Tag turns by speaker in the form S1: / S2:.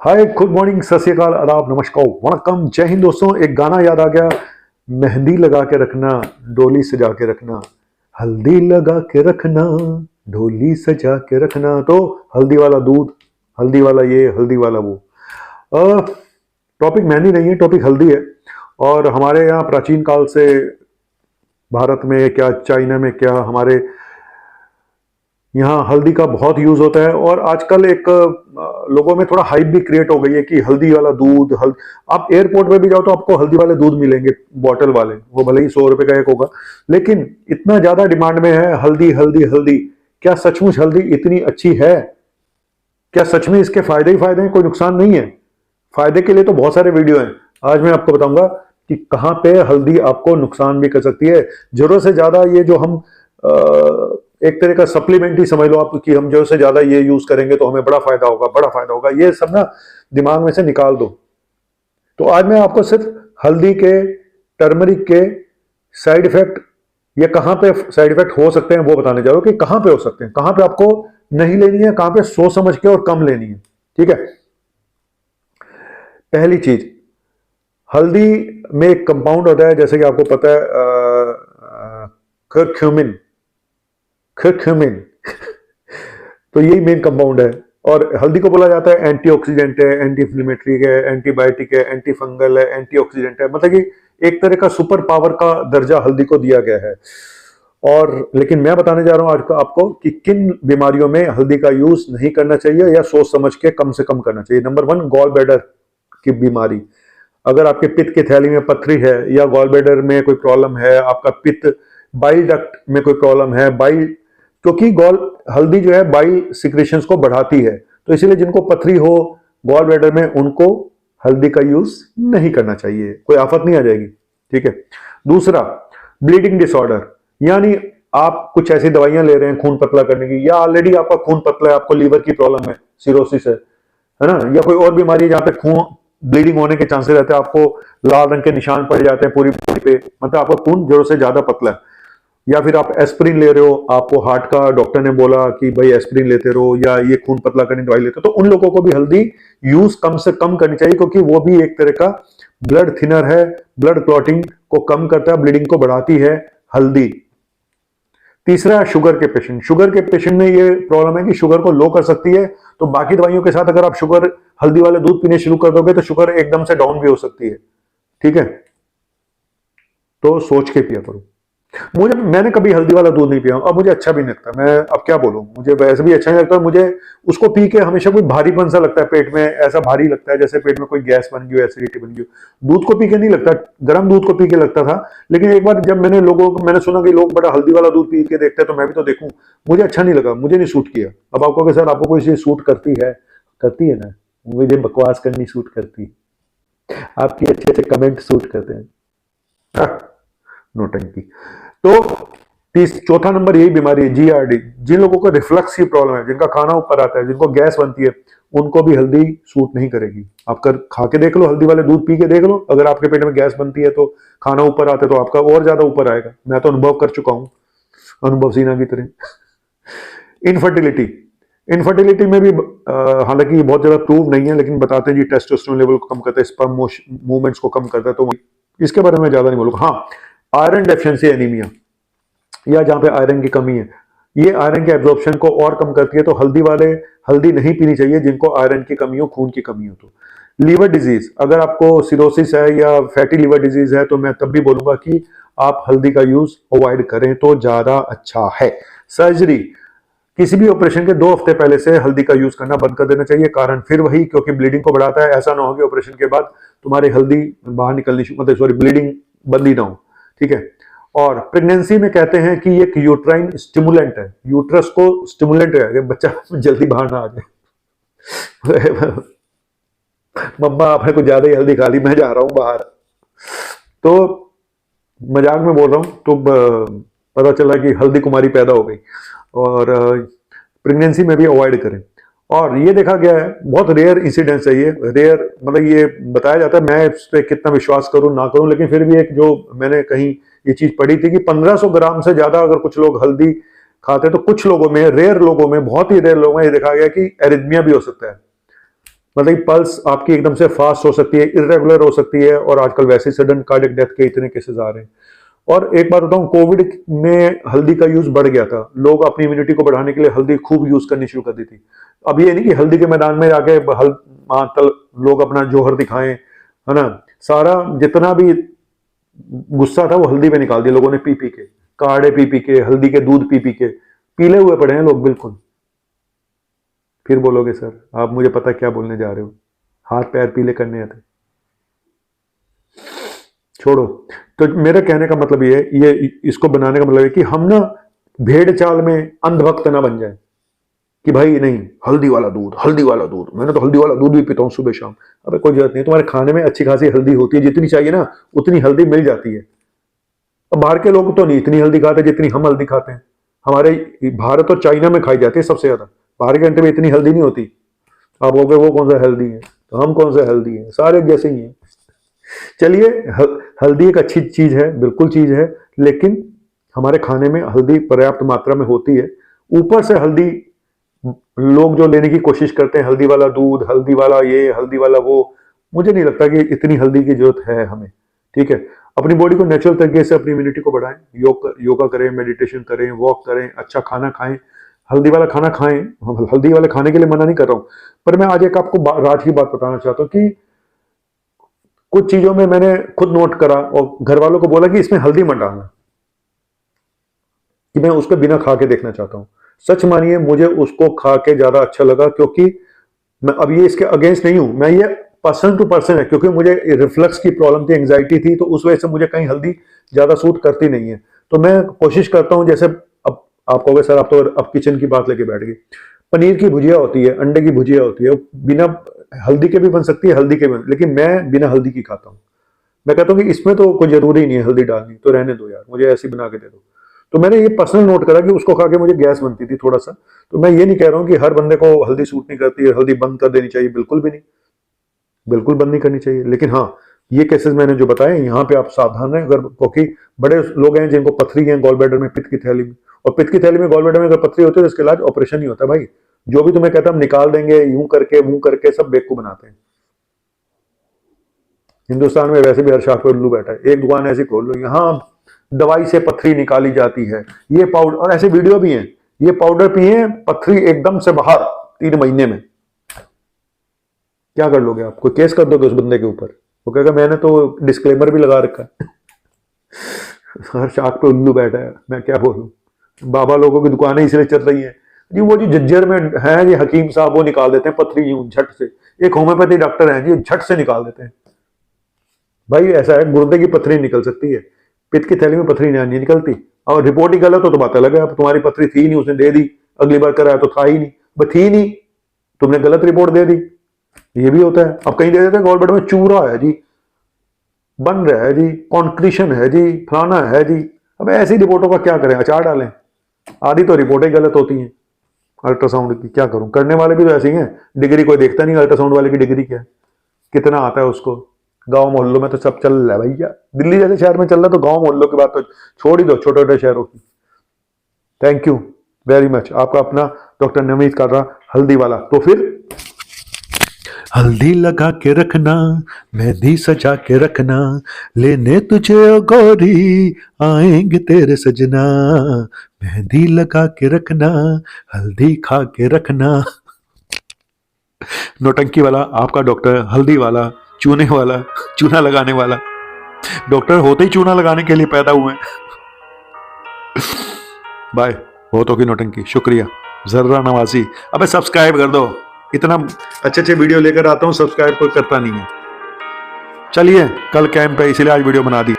S1: हाय, good morning, सत श्री अकाल, आदाब, नमस्कार, वणक्कम, जय हिंद। दोस्तों, एक गाना याद आ गया। मेहंदी लगा के रखना, डोली सजा के रखना, हल्दी लगा के रखना, डोली सजा के रखना। तो हल्दी वाला दूध, हल्दी वाला ये, हल्दी वाला वो। टॉपिक मेहंदी नहीं है, टॉपिक हल्दी है। और हमारे यहाँ प्राचीन काल से, भारत में क्या, चाइना में क्या, हमारे यहाँ हल्दी का बहुत यूज होता है। और आजकल एक लोगों में थोड़ा हाइप भी क्रिएट हो गई है कि हल्दी वाला दूध। आप एयरपोर्ट पे भी जाओ तो आपको हल्दी वाले दूध मिलेंगे, बॉटल वाले। वो भले ही 100 रुपए का एक होगा, लेकिन इतना ज्यादा डिमांड में है हल्दी हल्दी हल्दी। क्या सचमुच हल्दी इतनी अच्छी है? क्या सच में इसके फायदे ही फायदे हैं, कोई नुकसान नहीं है? फायदे के लिए तो बहुत सारे वीडियो हैं। आज मैं आपको बताऊंगा कि कहां पे हल्दी आपको नुकसान भी कर सकती है। जरूरत से ज्यादा ये जो हम एक तरह का सप्लीमेंट ही समझ लो आप, कि हम जरूरत से ज्यादा ये यूज करेंगे तो हमें बड़ा फायदा होगा, बड़ा फायदा होगा, ये सब ना दिमाग में से निकाल दो। तो आज मैं आपको सिर्फ हल्दी के, टर्मरिक के साइड इफेक्ट, या कहां पे साइड इफेक्ट हो सकते हैं वो बताने जा रहा हूं, कि कहां पे हो सकते हैं, कहां पे आपको नहीं लेनी है, कहां पे सोच समझ के और कम लेनी है। ठीक है। पहली चीज, हल्दी में एक कंपाउंड होता है, जैसे कि आपको पता है, करक्यूमिन। करक्यूमिन तो यही मेन कंपाउंड है। और हल्दी को बोला जाता है एंटीऑक्सीडेंट है, एंटी इंफ्लेमेटरी है, एंटीबायोटिक है, एंटी फंगल है, एंटीऑक्सीडेंट है। मतलब कि एक तरह का सुपर पावर का दर्जा हल्दी को दिया गया है। और लेकिन मैं बताने जा रहा हूं आज आपको कि किन बीमारियों में हल्दी का यूज नहीं करना चाहिए, या सोच समझ के कम से कम करना चाहिए। नंबर 1, गॉल ब्लैडर की बीमारी। अगर आपके पित्त की थैली में पथरी है, या गॉल ब्लैडर में कोई प्रॉब्लम है, आपका पित्त, बाइल डक्ट में कोई प्रॉब्लम है, बाइल, क्योंकि हल्दी जो है बाइल सिक्रेशंस को बढ़ाती है, तो इसीलिए जिनको पथरी हो गॉल ब्लैडर में, उनको हल्दी का यूज नहीं करना चाहिए, कोई आफत नहीं आ जाएगी। ठीक है। दूसरा, ब्लीडिंग डिसऑर्डर, यानी आप कुछ ऐसी दवाइयां ले रहे हैं खून पतला करने की, या ऑलरेडी आपका खून पतला है, आपको लीवर की प्रॉब्लम है, सिरोसिस है ना, या कोई और बीमारी है जहां पे खून ब्लीडिंग होने के चांसेस रहते हैं, आपको लाल रंग के निशान पड़ जाते हैं पूरी बॉडी पे, मतलब आपका खून जरूरत से ज्यादा पतला है। या फिर आप एस्प्रिन ले रहे हो, आपको हार्ट का डॉक्टर ने बोला कि भाई एस्प्रिन लेते रहो, या ये खून पतला करने की दवाई लेते हो, तो उन लोगों को भी हल्दी यूज कम से कम करनी चाहिए, क्योंकि वो भी एक तरह का ब्लड थिनर है, ब्लड क्लॉटिंग को कम करता है, ब्लीडिंग को बढ़ाती है हल्दी। तीसरा, शुगर के पेशेंट। शुगर के पेशेंट में ये प्रॉब्लम है कि शुगर को लो कर सकती है, तो बाकी दवाइयों के साथ अगर आप शुगर, हल्दी वाले दूध पीने शुरू कर दोगे तो शुगर एकदम से डाउन भी हो सकती है। ठीक है। तो सोच के पिया करो। मैंने कभी हल्दी वाला दूध नहीं पिया, अब मुझे अच्छा भी नहीं लगता। मैं अब क्या बोलूं, मुझे वैसे भी अच्छा नहीं लगता। मुझे उसको पी के हमेशा कोई भारीपन सा लगता है, पेट में ऐसा भारी लगता है जैसे पेट में कोई गैस बन गई हो, एसिडिटी बन गई। दूध को पी के नहीं लगता, गर्म दूध को पी के लगता था। लेकिन एक बार जब मैंने सुना कि लोग बड़ा हल्दी वाला दूध पी के देखते हैं, तो मैं भी तो देखूं। मुझे अच्छा नहीं लगा, मुझे नहीं सूट किया। अब आपको सर, आपको कोई चीज सूट करती है ना, मुझे बकवास करनी सूट करती, आपकी अच्छे अच्छे कमेंट सूट करते हैं, नोटंकी। तो चौथा नंबर यही बीमारी है, जीआरडी। जिन लोगों को रिफ्लक्स की प्रॉब्लम है, जिनका खाना ऊपर आता है, जिनको गैस बनती है, उनको भी हल्दी सूट नहीं करेगी। आप खा के देख लो, हल्दी वाले दूध पी के देख लो, अगर आपके पेट में गैस बनती है तो खाना ऊपर आता है तो आपका और ज्यादा ऊपर आएगा। मैं तो अनुभव कर चुका हूं, अनुभव सीना की तरह। इनफर्टिलिटी में भी हालांकि बहुत ज्यादा प्रूव नहीं है, लेकिन बताते हैं जी टेस्टोस्टेरोन लेवल को कम करता है, स्पर्म मूवमेंट्स को कम करता है, तो इसके बारे में ज्यादा नहीं बोलूंगा। हाँ, आयरन डेफिशिएंसी एनीमिया, या जहां पे आयरन की कमी है, ये आयरन के एब्जॉर्प्शन को और कम करती है, तो हल्दी नहीं पीनी चाहिए जिनको आयरन की कमी हो, खून की कमी हो। तो लीवर डिजीज, अगर आपको सिरोसिस है या फैटी लीवर डिजीज है, तो मैं तब भी बोलूंगा कि आप हल्दी का यूज अवॉइड करें तो ज्यादा अच्छा है। सर्जरी, किसी भी ऑपरेशन के 2 हफ्ते पहले से हल्दी का यूज करना बंद कर देना चाहिए। कारण फिर वही, क्योंकि ब्लीडिंग को बढ़ाता है। ऐसा ना हो कि ऑपरेशन के बाद तुम्हारी हल्दी बाहर निकलनी, मतलब ब्लीडिंग बंद ही ना हो। ठीक है। और प्रेगनेंसी में कहते हैं कि एक यूट्राइन स्टिमुलेंट है, यूट्रस को स्टिमुलेंट है कि बच्चा जल्दी बाहर ना आ जाए। मम्मा आपने कुछ ज्यादा ही हल्दी खा ली, मैं जा रहा हूं बाहर। तो मजाक में बोल रहा हूं, तो पता चला कि हल्दी कुमारी पैदा हो गई। और प्रेगनेंसी में भी अवॉइड करें। और ये देखा गया है, बहुत रेयर इंसिडेंट्स है ये, रेयर मतलब ये बताया जाता है, मैं इस पर कितना विश्वास करूं ना करूं, लेकिन फिर भी एक जो मैंने कहीं ये चीज पढ़ी थी कि 1500 ग्राम से ज्यादा अगर कुछ लोग हल्दी खाते हैं, तो कुछ लोगों में, रेयर लोगों में, बहुत ही रेयर लोगों में ये देखा गया कि एरिथमिया भी हो सकता है। मतलब पल्स आपकी एकदम से फास्ट हो सकती है, इरेगुलर हो सकती है, और आजकल वैसे सडन कार्डियक डेथ के इतने केसेस आ रहे हैं। और एक बात बताऊं, कोविड में हल्दी का यूज बढ़ गया था, लोग अपनी इम्यूनिटी को बढ़ाने के लिए हल्दी खूब यूज करनी शुरू कर दी थी। अब ये नहीं कि हल्दी के मैदान में जाके लोग अपना जोहर दिखाएं, है ना, सारा जितना भी गुस्सा था वो हल्दी पे निकाल दिया लोगों ने, पी पी के, काढ़े पी पी के, हल्दी के दूध पी पी के, पीले हुए पड़े हैं लोग बिल्कुल। फिर बोलोगे सर आप मुझे पता क्या बोलने जा रहे हो, हाथ पैर पीले करने आते, छोड़ो। तो मेरे कहने का मतलब ये इसको बनाने का मतलब है कि हम ना भेड़ चाल में अंधभक्त ना बन जाए कि भाई नहीं हल्दी वाला दूध, हल्दी वाला दूध, मैंने तो हल्दी वाला दूध भी पीता हूं सुबह शाम। अबे कोई जरूरत नहीं, तुम्हारे खाने में अच्छी खासी हल्दी होती है, जितनी चाहिए ना उतनी हल्दी मिल जाती है। अब बाहर के लोग तो नहीं इतनी हल्दी खाते जितनी हम हल्दी खाते हैं। हमारे भारत और चाइना में खाई जाती है सबसे ज्यादा, बाहर के कंट्री में इतनी हल्दी नहीं होती। आप हो गए वो कौन सा हेल्दी है, तो हम कौन सा हेल्दी है, सारे जैसे ही हैं। चलिए, हल्दी एक अच्छी चीज है, बिल्कुल चीज है, लेकिन हमारे खाने में हल्दी पर्याप्त मात्रा में होती है। ऊपर से हल्दी लोग जो लेने की कोशिश करते हैं, हल्दी वाला दूध, हल्दी वाला ये, हल्दी वाला वो, मुझे नहीं लगता कि इतनी हल्दी की जरूरत है हमें। ठीक है, अपनी बॉडी को नेचुरल तरीके से अपनी इम्यूनिटी को बढ़ाएं, योगा करें, मेडिटेशन करें, वॉक करें, अच्छा खाना खाएं, हल्दी वाला खाना खाएं। हल्दी वाले खाने के लिए मना नहीं कर रहा हूं, पर मैं आज एक आपको राज की बात बताना चाहता हूं कि कुछ चीजों में मैंने खुद नोट करा और घर वालों को बोला कि इसमें हल्दी मत डालना, कि मैं उसको बिना खा के देखना चाहता हूं। सच मानिए मुझे उसको खा के ज्यादा अच्छा लगा, क्योंकि मैं अब ये इसके अगेंस्ट नहीं हूं, मैं ये पर्सन टू पर्सन है, क्योंकि मुझे रिफ्लक्स की प्रॉब्लम थी, एंजाइटी थी, तो उस वजह से मुझे कहीं हल्दी ज्यादा सूट करती नहीं है। तो मैं कोशिश करता हूं, जैसे अब आप कहोगे सर आप तो अब किचन की बात लेके बैठ गई, पनीर की भुजिया होती है, अंडे की भुजिया होती है, बिना हल्दी के भी बन सकती है, हल्दी के भी, लेकिन मैं बिना हल्दी की खाता हूँ। मैं कहता हूँ कि इसमें तो कोई जरूरी नहीं है हल्दी डालनी, तो रहने दो यार, मुझे ऐसी बना के दे दो। तो मैंने ये पर्सनल नोट करा कि उसको खा के मुझे गैस बनती थी थोड़ा सा। तो मैं ये नहीं कह रहा हूँ कि हर बंदे को हल्दी सूट नहीं करती है, हल्दी बंद कर देनी चाहिए, बिल्कुल भी नहीं, बिल्कुल बंद नहीं करनी चाहिए। लेकिन हाँ, ये केसेस मैंने जो बताए यहाँ पे आप सावधान रहें, अगर क्योंकि बड़े लोग हैं जिनको पथरी है गॉल ब्लैडर में, पित्त की थैली में, और पित्त की थैली में, गॉल ब्लैडर में अगर पथरी होती है तो इसके इलाज ऑपरेशन ही होता है भाई। जो भी तुम्हें कहता हम निकाल देंगे यूं करके मुंह करके, सब बेवकूफ बनाते हैं। हिंदुस्तान में वैसे भी हर शाख पे उल्लू बैठा है, एक दुकान ऐसी खोल लो, यहाँ दवाई से पथरी निकाली जाती है, ये पाउडर, और ऐसे वीडियो भी हैं, ये पाउडर पिए पथरी एकदम से बाहर 3 महीने में। क्या कर लोगे आप, कोई केस कर दोगे उस बंदे के ऊपर, वो कहेगा मैंने तो डिस्क्लेमर भी लगा रखा है। हर शाख पे उल्लू बैठा है, मैं क्या बोलूं। बाबा लोगों की दुकानें इसलिए चल रही हैं जी, वो जो जज्जर में है जी हकीम साहब, वो निकाल देते हैं पथरी यूं झट से। एक होम्योपैथी डॉक्टर है जी, झट से निकाल देते हैं। भाई ऐसा है, गुर्दे की पथरी निकल सकती है, पित्त की थैली में पथरी नहीं निकलती। और रिपोर्ट ही गलत हो तो बात अलग है, अब तुम्हारी पथरी थी नहीं, उसने दे दी, अगली बार कराया तो था ही नहीं, बस थी नहीं, तुमने गलत रिपोर्ट दे दी, ये भी होता है। अब कहीं दे देते हैं गॉल ब्लैडर में चूरा है जी, बन रहा है जी, कॉन्क्रीशन है जी, फलाना है जी। अब ऐसी रिपोर्टों का क्या करें, अचार डालें, आधी तो रिपोर्टें गलत होती हैं अल्ट्रासाउंड की, क्या करूं, करने वाले भी तो ऐसे ही हैं। डिग्री कोई देखता नहीं अल्ट्रासाउंड वाले की डिग्री क्या है, कितना आता है उसको। गांव मोहल्लों में तो सब चल रहा है भैया, दिल्ली जैसे शहर में चल रहा है, तो गांव मोहल्लों की बात तो छोड़ ही दो, छोटे छोटे शहरों की। थैंक यू वेरी मच, आपका अपना डॉक्टर नवनीत कर रहा हल्दी वाला। तो फिर हल्दी लगा के रखना, मेहंदी सजा के रखना, लेने तुझे ओ गोरी आएंगे तेरे सजना, मेहंदी लगा के रखना, हल्दी खा के रखना। नौटंकी वाला आपका डॉक्टर, हल्दी वाला, चूने वाला, चूना लगाने वाला। डॉक्टर होते ही चूना लगाने के लिए पैदा हुए। बाय, बहुत होगी नौटंकी, शुक्रिया। जर्रा नवाजी, अबे सब्सक्राइब कर दो, इतना अच्छे अच्छे वीडियो लेकर आता हूं, सब्सक्राइब कोई करता नहीं है। चलिए, कल कैंप है इसलिए आज वीडियो बना दी।